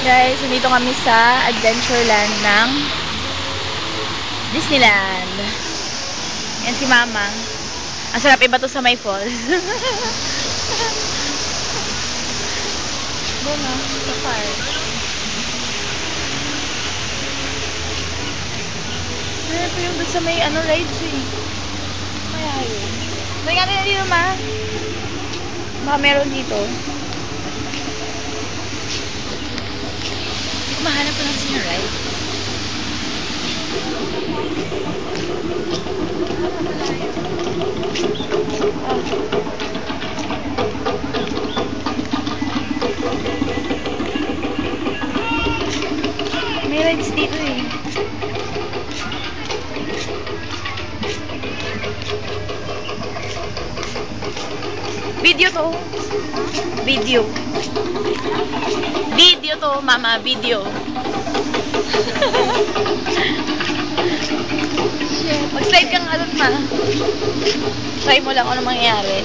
Guys, nandito kami sa Adventureland ng Disneyland. Yan si Mama. Ang sarap iba to sa may falls. Doon na, sa far. Ano po yung doon sa may rides eh. Kaya yun. Doon nga rin dito, Ma. Baka meron dito. Mahanap ko lang siya, right? May rides dito eh. Video to. Video. Video to, Mama. Video. Shit. Mag-slide kang alot, Ma. Try mo lang ano mangyayari.